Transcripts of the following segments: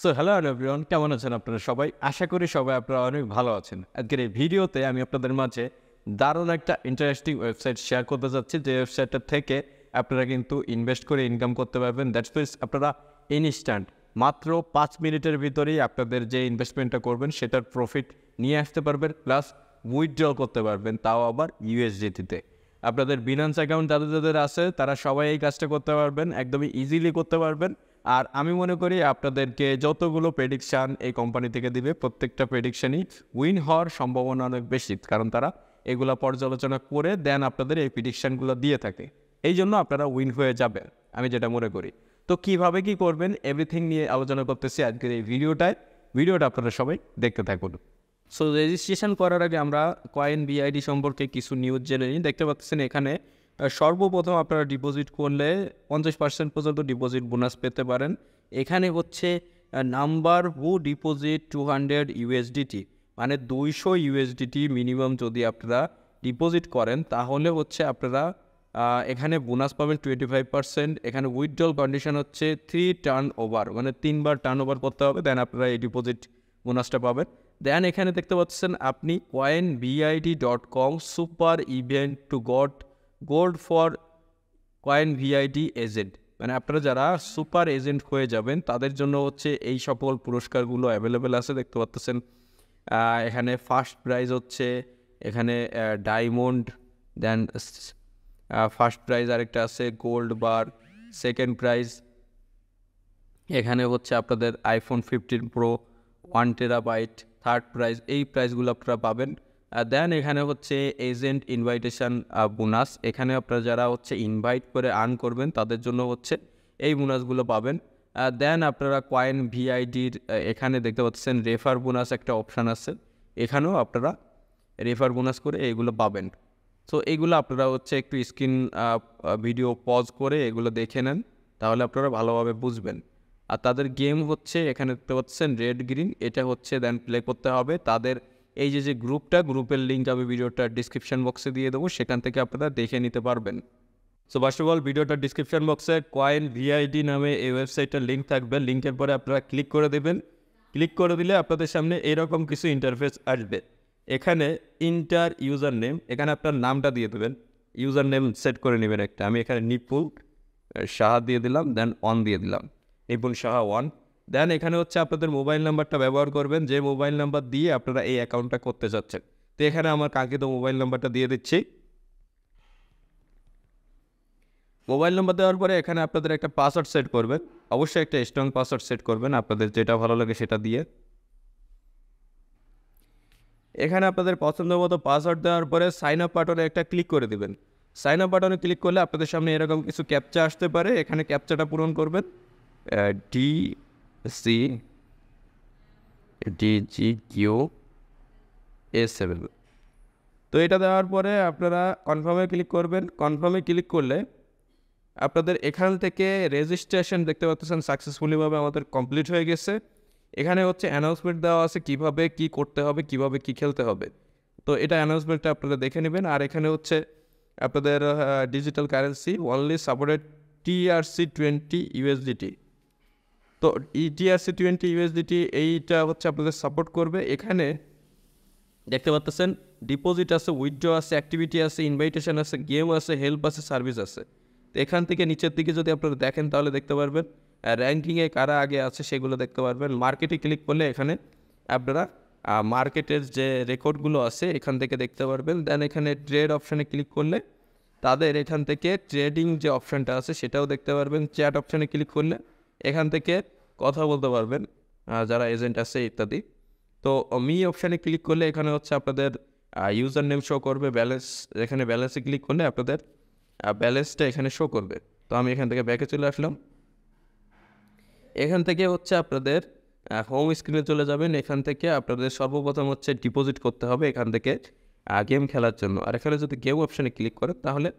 So hello everyone, কেমন আছেন আপনারা সবাই? আশা করি সবাই আপনারা অনেক ভালো আছেন। আজকের এই ভিডিওতে আমি আপনাদের মাঝে দারুণ একটা ইন্টারেস্টিং ওয়েবসাইট শেয়ার করতে যাচ্ছি, যে ওয়েবসাইটটা থেকে আপনারা কিন্তু ইনভেস্ট করে ইনকাম করতে পারবেন। দ্যাটস মিনস আপনারা ইনস্ট্যান্ট মাত্র 5 মিনিটের ভিতরেই আপনাদের যে ইনভেস্টমেন্টটা করবেন সেটার প্রফিট নিয়ে আসতে পারবেন, প্লাস উইথড্র করতে পারবেন, তাও আবার ইউএসডিটিতে। আপনাদের বিনান্স অ্যাকাউন্ট যাদের যাদের আছে তারা সবাই এই কাজটা করতে পারবেন, একদমই ইজিলি করতে পারবেন। আর আমি মনে করি আপনাদেরকে যতগুলো প্রেডিকশান এই কোম্পানি থেকে দিবে, প্রত্যেকটা প্রেডিকশানই উইন হওয়ার সম্ভাবনা অনেক বেশি, কারণ তারা এগুলো পর্যালোচনা করে দেন আপনাদের এই প্রেডিকশানগুলো দিয়ে থাকে। এই জন্য আপনারা উইন হয়ে যাবেন, আমি যেটা মনে করি। তো কিভাবে কি করবেন এভরিথিং নিয়ে আলোচনা করতেছি আজকের এই ভিডিওটা আপনারা সবাই দেখতে থাকুন। সো রেজিস্ট্রেশন করার আগে আমরা কয়েন বিআইডি সম্পর্কে কিছু নিউজ জেনে নিই। দেখতে পাচ্ছেন এখানে সর্বপ্রথম আপনারা ডিপোজিট করলে 50% পর্যন্ত ডিপোজিট বোনাস পেতে পারেন। এখানে হচ্ছে নাম্বার হু ডিপোজিট 200 ইউএসডিটি, মানে 200 ইউএসডিটি মিনিমাম যদি আপনারা ডিপোজিট করেন তাহলে হচ্ছে আপনারা এখানে বোনাস পাবেন 25%। এখানে উইথড্রল কন্ডিশন হচ্ছে 3 টার্ন ওভার, মানে 3বার টার্ন ওভার করতে হবে, দেন আপনারা এই ডিপোজিট বোনাসটা পাবেন। দেন এখানে দেখতে পাচ্ছেন আপনি coinvid.com super event two gold for COINVID agent, মানে আপনারা যারা সুপার এজেন্ট হয়ে যাবেন তাদের জন্য হচ্ছে এই সকল পুরস্কারগুলো অ্যাভেলেবেল আছে। দেখতে পাচ্ছেন এখানে ফার্স্ট প্রাইজ হচ্ছে এখানে ডায়মন্ড, দেন ফার্স্ট প্রাইজ আরেকটা আছে গোল্ড বার, সেকেন্ড প্রাইজ এখানে হচ্ছে আপনাদের iPhone 15 pro 1 terabyte, third prize, এই প্রাইজগুলো আপনারা পাবেন। দেন এখানে হচ্ছে এজেন্ট ইনভাইটেশন বোনাস, এখানে আপনারা যারা হচ্ছে ইনভাইট করে আর্ন করবেন তাদের জন্য হচ্ছে এই বোনাসগুলো পাবেন। দেন আপনারা কয়েন ভিআইডির এখানে দেখতে পাচ্ছেন রেফার বোনাস একটা অপশান আছে, এখানেও আপনারা রেফার বোনাস করে এইগুলো পাবেন। সো এইগুলো আপনারা হচ্ছে একটু স্ক্রিন ভিডিও পজ করে এগুলো দেখে নেন, তাহলে আপনারা ভালোভাবে বুঝবেন। আর তাদের গেম হচ্ছে এখানে দেখতে পাচ্ছেন রেড গ্রিন, এটা হচ্ছে দেন প্লে করতে হবে। তাদের এই যে গ্রুপের লিঙ্ক আমি ভিডিওটার ডিসক্রিপশন বক্সে দিয়ে দেবো, সেখান থেকে আপনারা দেখে নিতে পারবেন। সো ফার্স্ট অফ অল ভিডিওটার ডিসক্রিপশন বক্সে কয়েন ভিআইডি নামে এই ওয়েবসাইটটার লিঙ্ক থাকবে, লিঙ্কের পরে আপনারা ক্লিক করে দেবেন। ক্লিক করে দিলে আপনাদের সামনে এরকম কিছু ইন্টারফেস আসবে। এখানে ইন্টার ইউজার নেম, এখানে আপনার নামটা দিয়ে দেবেন, ইউজার নেম সেট করে নেবেন একটা। আমি এখানে নিপুন সাহা দিয়ে দিলাম, দেন অন দিয়ে দিলাম, নিপুন সাহা 1। দেন এখানে হচ্ছে আপনাদের মোবাইল নাম্বারটা ব্যবহার করবেন, যে মোবাইল নাম্বার দিয়ে আপনারা এই অ্যাকাউন্টটা করতে চাচ্ছেন। তো এখানে আমার কাঙ্ক্ষিত মোবাইল নাম্বারটা দিয়ে দিচ্ছি। মোবাইল নাম্বার দেওয়ার পরে এখানে আপনাদের একটা পাসওয়ার্ড সেট করবেন, অবশ্যই একটা স্ট্রং পাসওয়ার্ড সেট করবেন, আপনাদের যেটা ভালো লাগে সেটা দিয়ে। এখানে আপনাদের পছন্দ মতো পাসওয়ার্ড দেওয়ার পরে সাইন আপ বাটনে একটা ক্লিক করে দেবেন। সাইন আপ বাটনে ক্লিক করলে আপনাদের সামনে এরকম কিছু ক্যাপচা আসতে পারে, এখানে ক্যাপচাটা পূরণ করবেন, DCDGQA7। তো এটা দেওয়ার পরে আপনারা কনফার্মে ক্লিক করবেন। কনফার্মে ক্লিক করলে আপনাদের এখান থেকে রেজিস্ট্রেশন দেখতে পাচ্ছেন সাকসেসফুলিভাবে আমাদের কমপ্লিট হয়ে গেছে। এখানে হচ্ছে অ্যানাউন্সমেন্ট দেওয়া আছে কিভাবে কি করতে হবে, কিভাবে কি খেলতে হবে। তো এটা অ্যানাউন্সমেন্টটা আপনারা দেখে নেবেন। আর এখানে হচ্ছে আপনাদের digital currency only supported TRC20 USDT। তো TRC20 USDT এইটা হচ্ছে আপনাদের সাপোর্ট করবে। এখানে দেখতে পাচ্ছেন ডিপোজিট আছে, উইথড্র আছে, অ্যাক্টিভিটি আছে, ইনভাইটেশন আছে, গেম আছে, হেল্প আছে, সার্ভিস আছে। তো এখান থেকে নিচের দিকে যদি আপনারা দেখেন তাহলে দেখতে পারবেন র্যাঙ্কিংয়ে কারা আগে আছে সেগুলো দেখতে পারবেন। মার্কেটে ক্লিক করলে এখানে আপনারা মার্কেটের যে রেকর্ডগুলো আছে এখান থেকে দেখতে পারবেন। দেন এখানে ট্রেড অপশানে ক্লিক করলে তাদের এখান থেকে ট্রেডিং যে অপশানটা আছে সেটাও দেখতে পারবেন। চ্যাট অপশানে ক্লিক করলে এখান থেকে কথা বলতে পারবেন যারা এজেন্ট আছে ইত্যাদি। তো মি অপশানে ক্লিক করলে এখানে হচ্ছে আপনাদের ইউজার নেম শো করবে, ব্যালেন্স, এখানে ব্যালেন্সে ক্লিক করলে আপনাদের ব্যালেন্সটা এখানে শো করবে। তো আমি এখান থেকে ব্যাকে চলে আসলাম। এখান থেকে হচ্ছে আপনাদের হোম স্ক্রিনে চলে যাবেন। এখান থেকে আপনাদের সর্বপ্রথম হচ্ছে ডিপোজিট করতে হবে এখান থেকে গেম খেলার জন্য। আর এখানে যদি গেম অপশানে ক্লিক করেন তাহলে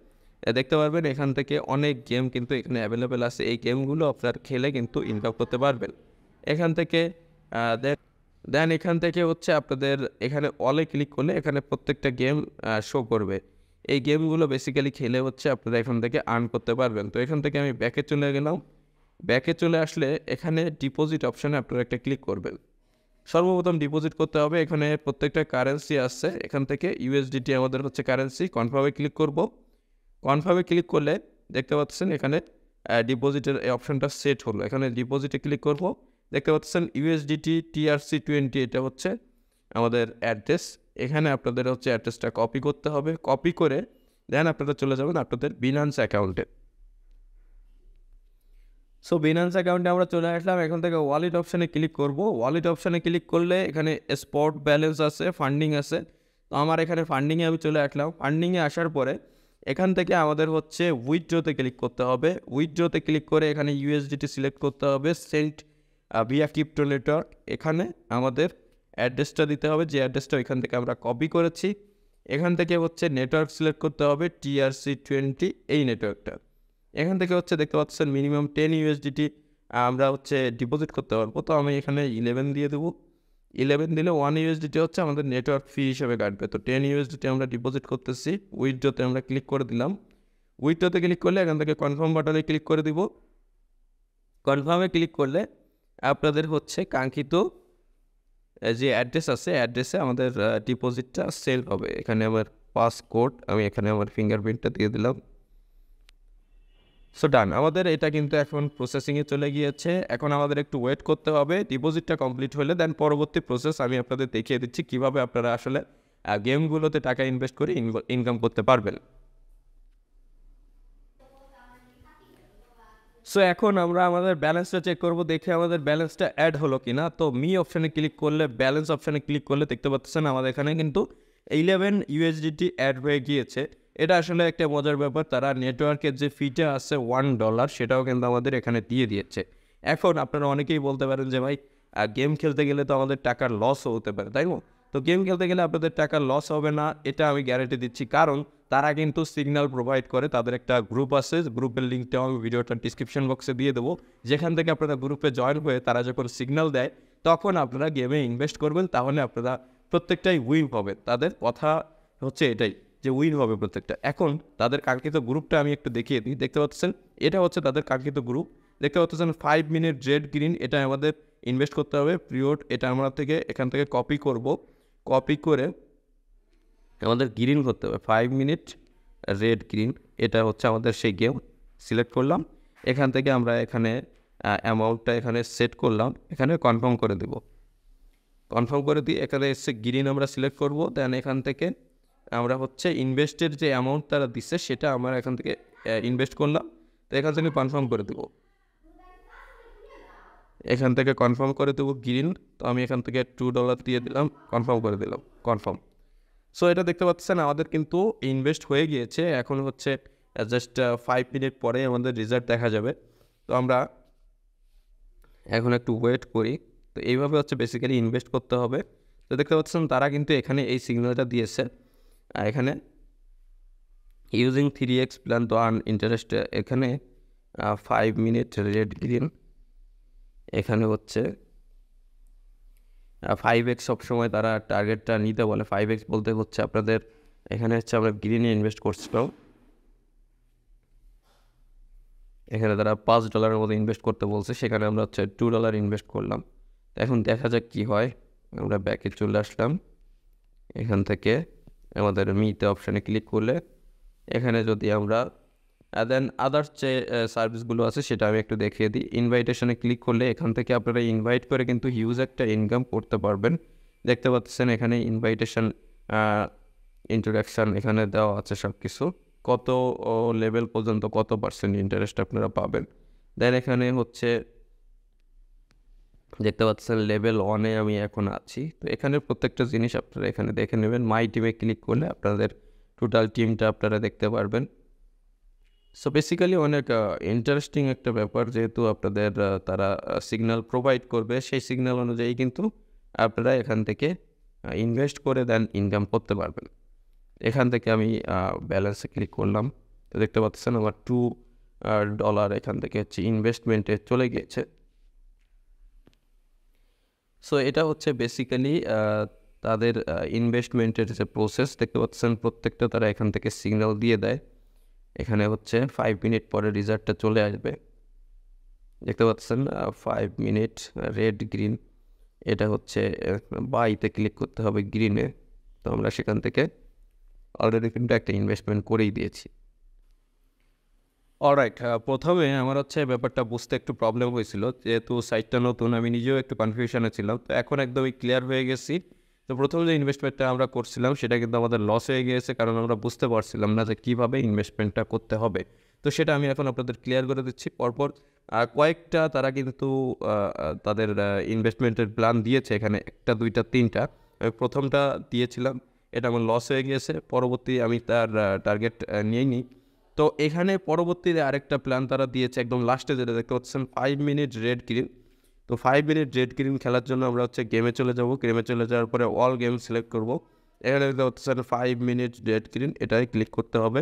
দেখতে পারবেন এখান থেকে অনেক গেম কিন্তু এখানে অ্যাভেলেবেল আছে। এই গেমগুলো আপনার খেলে কিন্তু ইনকাম করতে পারবেন এখান থেকে। দেন এখান থেকে হচ্ছে আপনাদের এখানে অলে ক্লিক করলে এখানে প্রত্যেকটা গেম শো করবে। এই গেমগুলো বেসিক্যালি খেলে হচ্ছে আপনারা এখান থেকে আর্ন করতে পারবেন। তো এখান থেকে আমি ব্যাকে চলে গেলাম। ব্যাকে চলে আসলে এখানে ডিপোজিট অপশানে আপনারা একটা ক্লিক করবেন। সর্বপ্রথম ডিপোজিট করতে হবে, এখানে প্রত্যেকটা কারেন্সি আসছে, এখান থেকে ইউএসডিটি আমাদের হচ্ছে কারেন্সি। কনফার্মে ক্লিক করব। কনফার্মে ক্লিক করলে দেখতে পাচ্ছেন এখানে ডিপোজিটের এই অপশানটা সেট হলো। এখানে ডিপোজিটে ক্লিক করব। দেখতে পাচ্ছেন ইউএসডিটি TRC20, এটা হচ্ছে আমাদের অ্যাড্রেস। এখানে আপনাদের হচ্ছে অ্যাড্রেসটা কপি করতে হবে। কপি করে দেন আপনারা চলে যাবেন আপনাদের বিনান্স অ্যাকাউন্টে। সো বিনান্স অ্যাকাউন্টে আমরা চলে আসলাম। এখান থেকে ওয়ালেট অপশানে ক্লিক করব। ওয়ালেট অপশানে ক্লিক করলে এখানে স্পট ব্যালেন্স আছে, ফান্ডিং আছে। তো আমার এখানে ফান্ডিংয়ে আমি চলে আসলাম। ফান্ডিংয়ে আসার পরে এখান থেকে আমাদের হচ্ছে উইথড্রোতে ক্লিক করতে হবে। উইথড্রোতে ক্লিক করে এখানে ইউএসডিটি সিলেক্ট করতে হবে, সেন্ট ভিয়া ক্রিপ্টো নেটওয়ার্ক। এখানে আমাদের অ্যাড্রেসটা দিতে হবে, যে অ্যাড্রেসটা এখান থেকে আমরা কপি করেছি। এখান থেকে হচ্ছে নেটওয়ার্ক সিলেক্ট করতে হবে, TRC20 এই নেটওয়ার্কটা। এখান থেকে হচ্ছে দেখতে পাচ্ছেন মিনিমাম 10 USDT আমরা হচ্ছে ডিপোজিট করতে পারবো। তো আমি এখানে 11 দিয়ে দেবো। 11 দিলে 1 USDT হচ্ছে আমাদের নেটওয়ার্ক ফি হিসেবে কাটবে। তো 10 USDT আমরা ডিপোজিট করতেছি। উইথড্রোতে আমরা ক্লিক করে দিলাম। উইথড্রোতে ক্লিক করলে এখান থেকে কনফার্ম বাটনে ক্লিক করে দিব। কনফার্মে ক্লিক করলে আপনাদের হচ্ছে কাঙ্ক্ষিত যে অ্যাড্রেস আছে, অ্যাড্রেসে আমাদের ডিপোজিটটা সেল হবে। এখানে আমার পাসকোড, আমি এখানে আমার ফিঙ্গারপ্রিন্টটা দিয়ে দিলাম। সো ডান, আমাদের এটা কিন্তু এখন প্রসেসিংয়ে চলে গিয়েছে। এখন আমাদের একটু ওয়েট করতে হবে। ডিপোজিটটা কমপ্লিট হলে দেন পরবর্তী প্রসেস আমি আপনাদের দেখিয়ে দিচ্ছি কীভাবে আপনারা আসলে গেমগুলোতে টাকা ইনভেস্ট করে ইনকাম করতে পারবেন। সো এখন আমরা আমাদের ব্যালেন্সটা চেক করব, দেখে আমাদের ব্যালেন্সটা অ্যাড হলো কিনা। তো অপশানে ক্লিক করলে, ব্যালেন্স অপশানে ক্লিক করলে দেখতে পাচ্ছেন আমাদের এখানে কিন্তু 11 USDT অ্যাড হয়ে গিয়েছে। এটা আসলে একটা মজার ব্যাপার, তারা নেটওয়ার্কের যে ফিটা আছে $1 সেটাও কিন্তু আমাদের এখানে দিয়ে দিয়েছে। এখন আপনারা অনেকেই বলতে পারেন যে ভাই গেম খেলতে গেলে তো আমাদের টাকার লসও হতে পারে, তাই না? তো গেম খেলতে গেলে আপনাদের টাকা লস হবে না, এটা আমি গ্যারান্টি দিচ্ছি। কারণ তারা কিন্তু সিগন্যাল প্রোভাইড করে, তাদের একটা গ্রুপ আছে, গ্রুপের লিঙ্কটাও আমি ভিডিওটা ডিসক্রিপশন বক্সে দিয়ে দেবো। যেখান থেকে আপনারা গ্রুপে জয়েন হয়ে তারা যখন সিগন্যাল দেয় তখন আপনারা গেমে ইনভেস্ট করবেন, তাহলে আপনারা প্রত্যেকটাই উইন হবে। তাদের কথা হচ্ছে এটাই যে উইন হবে প্রত্যেকটা। এখন তাদের কাঙ্ক্ষিত গ্রুপটা আমি একটু দেখিয়ে দিই। দেখতে পাচ্ছেন এটা হচ্ছে তাদের কাঙ্ক্ষিত গ্রুপ। দেখতে পাচ্ছেন 5 মিনিট রেড গ্রিন, এটা আমাদের ইনভেস্ট করতে হবে। পিরিয়ড এটা আমরা এখান থেকে কপি করব। কপি করে আমাদের গ্রিন করতে হবে, 5 মিনিট রেড গ্রিন, এটা হচ্ছে আমাদের সেই গেম। সিলেক্ট করলাম, এখান থেকে আমরা এখানে অ্যামাউন্টটা এখানে সেট করলাম, এখানে কনফার্ম করে দেব। কনফার্ম করে দিয়ে এখানে এসে গ্রিন আমরা সিলেক্ট করব। দেন এখান থেকে আমরা হচ্ছে ইনভেস্টের যে অ্যামাউন্ট তারা দিচ্ছে সেটা আমরা এখান থেকে ইনভেস্ট করলাম। তো এখান থেকে কনফার্ম করে দেবো, এখান থেকে কনফার্ম করে দেবো গ্রিন। তো আমি এখান থেকে $2 দিয়ে দিলাম, কনফার্ম করে দিলাম, কনফার্ম। সো এটা দেখতে পাচ্ছেন আমাদের কিন্তু ইনভেস্ট হয়ে গিয়েছে। এখন হচ্ছে জাস্ট 5 মিনিট পরে আমাদের রেজাল্ট দেখা যাবে। তো আমরা এখন একটু ওয়েট করি। তো এইভাবে হচ্ছে বেসিক্যালি ইনভেস্ট করতে হবে। তো দেখতে পাচ্ছেন তারা কিন্তু এখানে এই সিগন্যালটা দিয়েছে, এখানে using 3x plan to earn interest, এখানে 5 মিনিট রেড গ্রিন, এখানে হচ্ছে 5x সবসময় তারা টার্গেটটা নিতে বলে। 5x বলতে হচ্ছে আপনাদের এখানে হচ্ছে আমরা গ্রিনে ইনভেস্ট করছিলাম, এখানে তারা $5 মতো ইনভেস্ট করতে বলছে, সেখানে আমরা হচ্ছে $2 ইনভেস্ট করলাম। এখন দেখা যাক কী হয়। আমরা ব্যাকে চলে আসলাম, এখান থেকে আমাদের মিতে অপশানে ক্লিক করলে এখানে যদি আমরা দেন আদার্স যে সার্ভিসগুলো আছে সেটা আমি একটু দেখিয়ে দিই। ইনভাইটেশনে ক্লিক করলে এখান থেকে আপনারা ইনভাইট করে কিন্তু হিউজ একটা ইনকাম করতে পারবেন। দেখতে পাচ্ছেন এখানে ইনভাইটেশন, ইন্ট্রোডাকশান এখানে দেওয়া আছে সব কিছু, কত লেভেল পর্যন্ত কত % ইন্টারেস্ট আপনারা পাবেন। দেন এখানে হচ্ছে দেখতে পাচ্ছেন লেভেল 1-এ আমি এখন আছি। তো এখানে প্রত্যেকটা জিনিস আপনারা এখানে দেখে নেবেন। মাই টিমে ক্লিক করলে আপনাদের টোটাল টিমটা আপনারা দেখতে পারবেন। সো বেসিক্যালি অনেক ইন্টারেস্টিং একটা ব্যাপার, যেহেতু আপনাদের তারা সিগন্যাল প্রোভাইড করবে, সেই সিগন্যাল অনুযায়ী কিন্তু আপনারা এখান থেকে ইনভেস্ট করে দেন ইনকাম করতে পারবেন। এখান থেকে আমি ব্যালেন্সে ক্লিক করলাম। তো দেখতে পাচ্ছেন আমার $2 এখান থেকে হচ্ছে ইনভেস্টমেন্টে চলে গিয়েছে। সো এটা হচ্ছে বেসিক্যালি তাদের ইনভেস্টমেন্টের যে প্রসেস। দেখতে পাচ্ছেন প্রত্যেকটা তারা এখান থেকে সিগন্যাল দিয়ে দেয়। এখানে হচ্ছে 5 মিনিট পরে রেজাল্টটা চলে আসবে। দেখতে পাচ্ছেন 5 মিনিট রেড গ্রিন, এটা হচ্ছে বাইতে ক্লিক করতে হবে গ্রিনে। তো আমরা সেখান থেকে অলরেডি কিন্তু একটা ইনভেস্টমেন্ট করেই দিয়েছি। অলরাইট, প্রথমে আমার হচ্ছে ব্যাপারটা বুঝতে একটু প্রবলেম হয়েছিল, যেহেতু সাইটটা নতুন, আমি নিজেও একটু কনফিউশনে ছিলাম। তো এখন একদমই ক্লিয়ার হয়ে গেছি। তো প্রথম যে ইনভেস্টমেন্টটা আমরা করছিলাম সেটা কিন্তু আমাদের লস হয়ে গিয়েছে, কারণ আমরা বুঝতে পারছিলাম না যে কীভাবে ইনভেস্টমেন্টটা করতে হবে। তো সেটা আমি এখন আপনাদের ক্লিয়ার করে দিচ্ছি। পরপর কয়েকটা তারা কিন্তু তাদের ইনভেস্টমেন্টের প্ল্যান দিয়েছে, এখানে 1, 2, 3টা। প্রথমটা দিয়েছিলাম, এটা আমার লস হয়ে গিয়েছে, পরবর্তী আমি তার টার্গেট নিয়েই নিই। তো এখানে পরবর্তীতে আরেকটা প্ল্যান তারা দিয়েছে একদম লাস্টে, যেটা দেখতে পাচ্ছেন 5 মিনিট রেড গ্রিন। তো 5 মিনিট রেড গ্রিন খেলার জন্য আমরা হচ্ছে গেমে চলে যাব। গেমে চলে যাওয়ার পরে অল গেম সিলেক্ট করব। এখানে দেখতে পাচ্ছেন 5 মিনিট রেড গ্রিন, এটাই ক্লিক করতে হবে।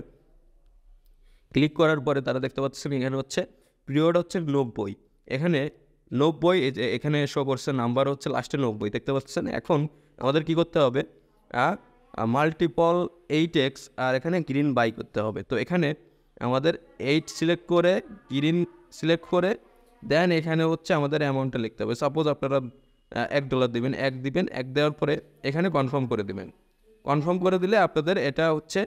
ক্লিক করার পরে তারা দেখতে পাচ্ছেন এখানে হচ্ছে পিরিয়ড হচ্ছে 90। এখানে 90, এখানে শো করছে নাম্বার হচ্ছে লাস্টে 90, দেখতে পাচ্ছেন। এখন আমাদের কি করতে হবে, মাল্টিপল 8x আর এখানে গ্রিন বাই করতে হবে। তো এখানে আমাদের 8 সিলেক্ট করে গ্রিন সিলেক্ট করে দেন এখানে হচ্ছে আমাদের অ্যামাউন্টটা লিখতে হবে। সাপোজ আপনারা $1 দিবেন, 1 দিবেন, 1 দেওয়ার পরে এখানে কনফার্ম করে দিবেন। কনফার্ম করে দিলে আপনাদের এটা হচ্ছে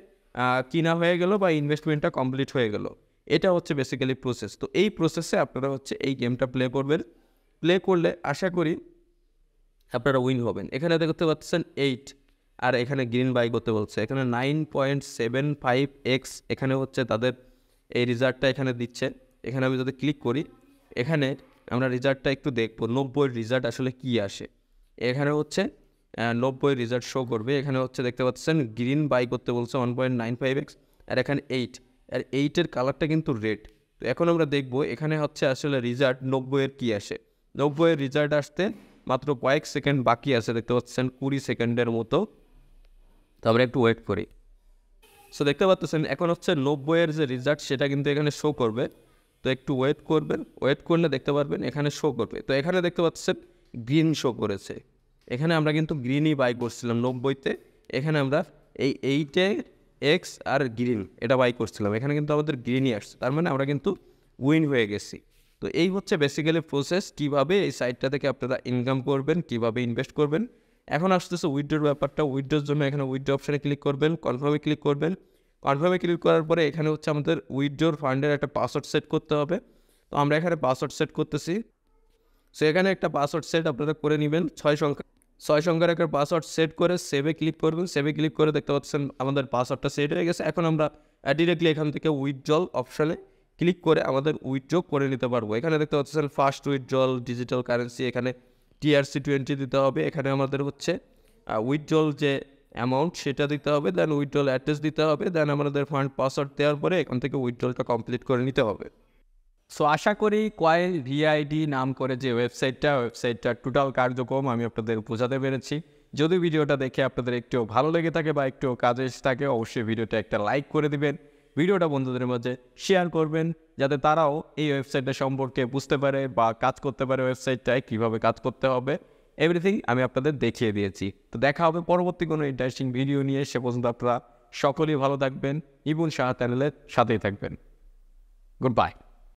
কিনা হয়ে গেল বা ইনভেস্টমেন্টটা কমপ্লিট হয়ে গেল। এটা হচ্ছে বেসিক্যালি প্রসেস। তো এই প্রসেসে আপনারা হচ্ছে এই গেমটা প্লে করবেন। প্লে করলে আশা করি আপনারা উইন হবেন। এখানে দেখতে পাচ্ছেন 8 আর এখানে গ্রিন বাই করতে বলছে, এখানে 9.75x এখানে হচ্ছে তাদের এই রিজাল্টটা এখানে দিচ্ছে। এখানে আমি যদি ক্লিক করি, এখানে আমরা রিজাল্টটা একটু দেখবো 90 রিজাল্ট আসলে কি আসে। এখানে হচ্ছে 90 রিজাল্ট শো করবে। এখানে হচ্ছে দেখতে পাচ্ছেন গ্রিন বাই করতে বলছে 1.95x, আর এখানে 8, আর 8-এর কালারটা কিন্তু রেড। তো এখন আমরা দেখবো এখানে হচ্ছে আসলে রিজাল্ট 90-এর কী আসে। 90-এর রিজাল্ট আসতে মাত্র কয়েক সেকেন্ড বাকি আছে, দেখতে পাচ্ছেন 20 সেকেন্ডের মতো। তো আমরা একটু ওয়েট করি। সো দেখতে পাচ্ছেন এখন হচ্ছে 90-এর যে রিজাল্ট সেটা কিন্তু এখানে শো করবে। তো একটু ওয়েট করবেন, ওয়েট করলে দেখতে পারবেন এখানে শো করবে। তো এখানে দেখতে পাচ্ছেন গ্রিন শো করেছে। এখানে আমরা কিন্তু গ্রিনই বাই করছিলাম 90-তে। এখানে আমরা এই 8x আর গ্রিন এটা বাই করছিলাম, এখানে কিন্তু আমাদের গ্রিনই আসছে, তার মানে আমরা কিন্তু উইন হয়ে গেছি। তো এই হচ্ছে বেসিক্যালি প্রসেস, কীভাবে এই সাইটটা থেকে আপনারা ইনকাম করবেন, কীভাবে ইনভেস্ট করবেন। এখন আসতেছে উইথড্রোর ব্যাপারটা। উইথড্রোর জন্য এখানে উইথড্রো অপশানে ক্লিক করবেন, কনফার্মে ক্লিক করবেন। কনফার্মে ক্লিক করার পরে এখানে হচ্ছে আমাদের উইথড্রোর ফান্ডের একটা পাসওয়ার্ড সেট করতে হবে। তো আমরা এখানে পাসওয়ার্ড সেট করতেছি। সো এখানে একটা পাসওয়ার্ড সেট আপনারা করে নেবেন, 6 সংখ্যার একটা পাসওয়ার্ড সেট করে সেভে ক্লিক করবেন। সেভে ক্লিক করে দেখতে পাচ্ছেন আমাদের পাসওয়ার্ডটা সেট হয়ে গেছে। এখন আমরা ডিরেক্টলি এখান থেকে উইথড্রল অপশানে ক্লিক করে আমাদের উইথড্র করে নিতে পারবো। এখানে দেখতে পাচ্ছেন ফার্স্ট উইথড্রল ডিজিটাল কারেন্সি, এখানে TRC20 দিতে হবে। এখানে আমাদের হচ্ছে উইথড্রল যে অ্যামাউন্ট সেটা দিতে হবে, দেন উইথড্রল অ্যাড্রেস দিতে হবে, দেন আমাদের ফান্ড পাসওয়ার্ড দেওয়ার পরে এখান থেকে উইথড্রলটা কমপ্লিট করে নিতে হবে। সো আশা করি COINVID নাম করে যে ওয়েবসাইটটা টোটাল কার্যক্রম আমি আপনাদের বোঝাতে পেরেছি। যদি ভিডিওটা দেখে আপনাদের একটু ভালো লেগে থাকে বা একটু কাজে এসে থাকে, অবশ্যই ভিডিওটা একটা লাইক করে দিবেন, ভিডিওটা বন্ধুদের মাঝে শেয়ার করবেন, যাতে তারাও এই ওয়েবসাইটটা সম্পর্কে বুঝতে পারে বা কাজ করতে পারে। ওয়েবসাইটটায় কীভাবে কাজ করতে হবে এভরিথিং আমি আপনাদের দেখিয়ে দিয়েছি। তো দেখা হবে পরবর্তী কোনো ইন্টারেস্টিং ভিডিও নিয়ে। সে পর্যন্ত আপনারা সকলেই ভালো থাকবেন, নিপুণ সাহা চ্যানেলের সাথেই থাকবেন। Good bye.